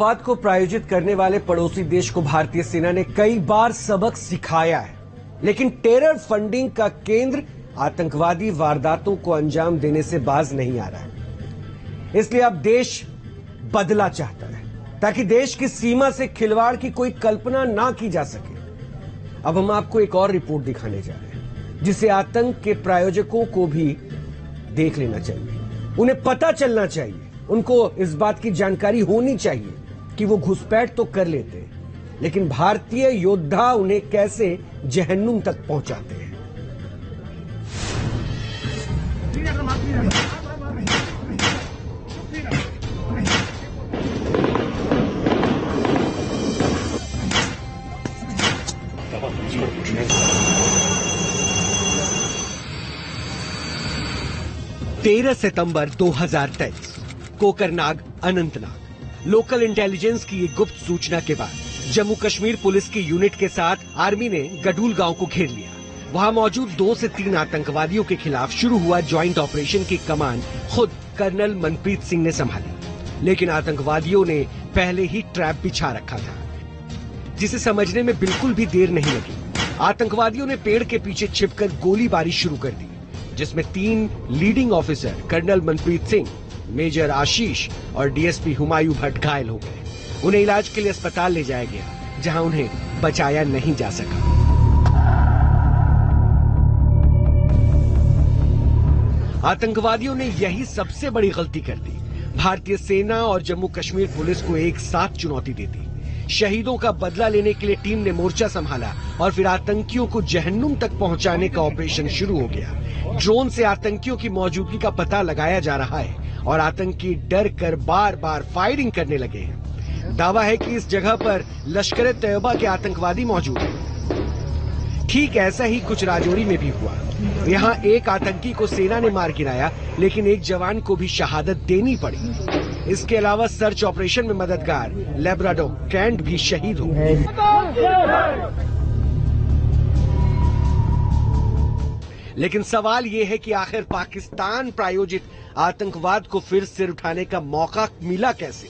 आतंकवाद को प्रायोजित करने वाले पड़ोसी देश को भारतीय सेना ने कई बार सबक सिखाया है, लेकिन टेरर फंडिंग का केंद्र आतंकवादी वारदातों को अंजाम देने से बाज नहीं आ रहा है। इसलिए अब देश बदला चाहता है ताकि देश की सीमा से खिलवाड़ की कोई कल्पना ना की जा सके। अब हम आपको एक और रिपोर्ट दिखाने जा रहे हैं जिसे आतंक के प्रायोजकों को भी देख लेना चाहिए। उन्हें पता चलना चाहिए, उनको इस बात की जानकारी होनी चाहिए कि वो घुसपैठ तो कर लेते हैं, लेकिन भारतीय योद्धा उन्हें कैसे जहन्नुम तक पहुंचाते हैं। 13 सितंबर 2023 कोकरनाग, अनंतनाग। लोकल इंटेलिजेंस की एक गुप्त सूचना के बाद जम्मू कश्मीर पुलिस की यूनिट के साथ आर्मी ने गडूल गांव को घेर लिया। वहां मौजूद 2 से 3 आतंकवादियों के खिलाफ शुरू हुआ ज्वाइंट ऑपरेशन की कमान खुद कर्नल मनप्रीत सिंह ने संभाली, लेकिन आतंकवादियों ने पहले ही ट्रैप बिछा रखा था, जिसे समझने में बिल्कुल भी देर नहीं लगी। आतंकवादियों ने पेड़ के पीछे छिपकर गोलीबारी शुरू कर दी, जिसमें 3 leading officer colonel Manpreet Singh, major Ashish और डीएसपी हुमायूं भट्ट घायल हो गए। उन्हें इलाज के लिए अस्पताल ले जाया गया, जहां उन्हें बचाया नहीं जा सका। आतंकवादियों ने यही सबसे बड़ी गलती कर दी। भारतीय सेना और जम्मू कश्मीर पुलिस को एक साथ चुनौती दे दी। शहीदों का बदला लेने के लिए टीम ने मोर्चा संभाला और फिर आतंकियों को जहन्नुम तक पहुंचाने का ऑपरेशन शुरू हो गया। ड्रोन से आतंकियों की मौजूदगी का पता लगाया जा रहा है और आतंकी डर कर बार बार फायरिंग करने लगे हैं। दावा है कि इस जगह पर लश्कर-ए-तैयबा के आतंकवादी मौजूद हैं। ठीक ऐसा ही कुछ राजौरी में भी हुआ। यहाँ एक आतंकी को सेना ने मार गिराया, लेकिन एक जवान को भी शहादत देनी पड़ी। इसके अलावा सर्च ऑपरेशन में मददगार लेब्राडोर कैंट भी शहीद हो गए। लेकिन सवाल ये है कि आखिर पाकिस्तान प्रायोजित आतंकवाद को फिर सिर उठाने का मौका मिला कैसे?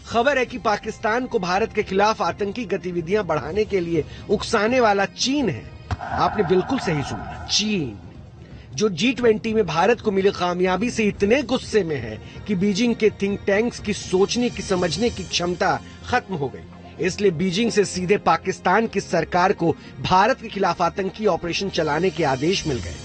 खबर है कि पाकिस्तान को भारत के खिलाफ आतंकी गतिविधियां बढ़ाने के लिए उकसाने वाला चीन है। आपने बिल्कुल सही सुना, चीन, जो G20 में भारत को मिली कामयाबी से इतने गुस्से में है कि बीजिंग के थिंक टैंक्स की सोचने की समझने की क्षमता खत्म हो गई। इसलिए बीजिंग से सीधे पाकिस्तान की सरकार को भारत के खिलाफ आतंकी ऑपरेशन चलाने के आदेश मिल गए।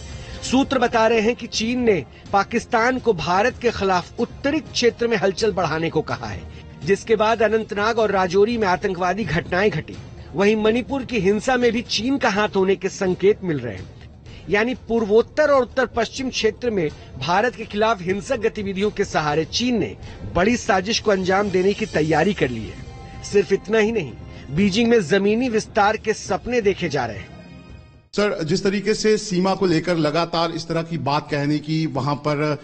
सूत्र बता रहे हैं कि चीन ने पाकिस्तान को भारत के खिलाफ उत्तरी क्षेत्र में हलचल बढ़ाने को कहा है, जिसके बाद अनंतनाग और राजौरी में आतंकवादी घटनाएं घटी। वहीं मणिपुर की हिंसा में भी चीन का हाथ होने के संकेत मिल रहे हैं। यानी पूर्वोत्तर और उत्तर पश्चिम क्षेत्र में भारत के खिलाफ हिंसक गतिविधियों के सहारे चीन ने बड़ी साजिश को अंजाम देने की तैयारी कर ली है। सिर्फ इतना ही नहीं, बीजिंग में जमीनी विस्तार के सपने देखे जा रहे हैं। सर, जिस तरीके से सीमा को लेकर लगातार इस तरह की बात कहने की, वहां पर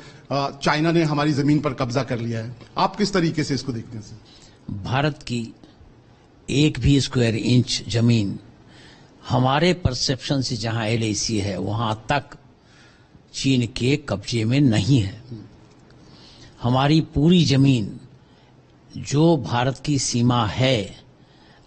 चाइना ने हमारी जमीन पर कब्जा कर लिया है, आप किस तरीके से इसको देखते हैं सर? भारत की एक भी स्क्वायर इंच जमीन हमारे परसेप्शन से जहां LAC है वहां तक चीन के कब्जे में नहीं है। हमारी पूरी जमीन जो भारत की सीमा है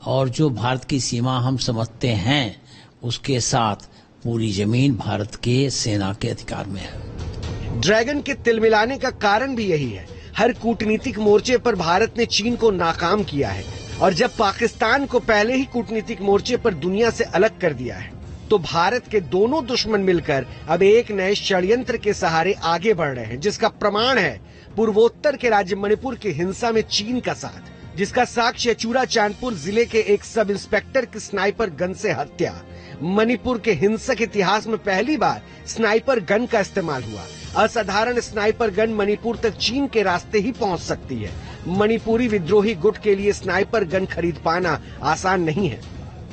और जो भारत की सीमा हम समझते हैं, उसके साथ पूरी जमीन भारत के सेना के अधिकार में है। ड्रैगन के तिल मिलाने का कारण भी यही है। हर कूटनीतिक मोर्चे पर भारत ने चीन को नाकाम किया है, और जब पाकिस्तान को पहले ही कूटनीतिक मोर्चे पर दुनिया से अलग कर दिया है, तो भारत के दोनों दुश्मन मिलकर अब एक नए षड्यंत्र के सहारे आगे बढ़ रहे हैं, जिसका प्रमाण है पूर्वोत्तर के राज्य मणिपुर की हिंसा में चीन का साथ, जिसका साक्ष्य चूरा चांदपुर जिले के एक सब इंस्पेक्टर की स्नाइपर गन से हत्या। मणिपुर के हिंसक इतिहास में पहली बार स्नाइपर गन का इस्तेमाल हुआ। असाधारण स्नाइपर गन मणिपुर तक चीन के रास्ते ही पहुंच सकती है। मणिपुरी विद्रोही गुट के लिए स्नाइपर गन खरीद पाना आसान नहीं है।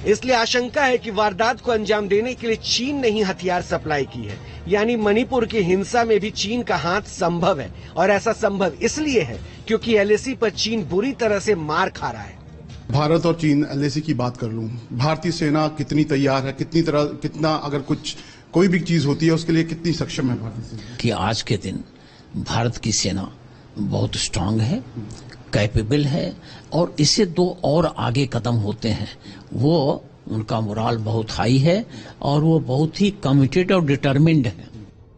इसलिए आशंका है कि वारदात को अंजाम देने के लिए चीन ने ही हथियार सप्लाई की है। यानी मणिपुर की हिंसा में भी चीन का हाथ संभव है, और ऐसा संभव इसलिए है क्योंकि LAC पर चीन बुरी तरह से मार खा रहा है। भारत और चीन, LAC की बात कर लूं, भारतीय सेना कितनी तैयार है, कितना अगर कोई भी चीज होती है उसके लिए कितनी सक्षम है भारतीय सेना? कि आज के दिन भारत की सेना बहुत स्ट्रांग है, कैपेबल है और इससे 2 और आगे कदम होते हैं। वो उनका मोराल बहुत हाई है और वो बहुत ही कमिटेड और डिटरमिन्ड है।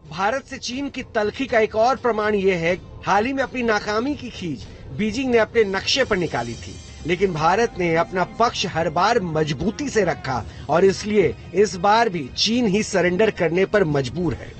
भारत से चीन की तलखी का एक और प्रमाण ये है, हाल ही में अपनी नाकामी की खींच बीजिंग ने अपने नक्शे पर निकाली थी, लेकिन भारत ने अपना पक्ष हर बार मजबूती से रखा और इसलिए इस बार भी चीन ही सरेंडर करने पर मजबूर है।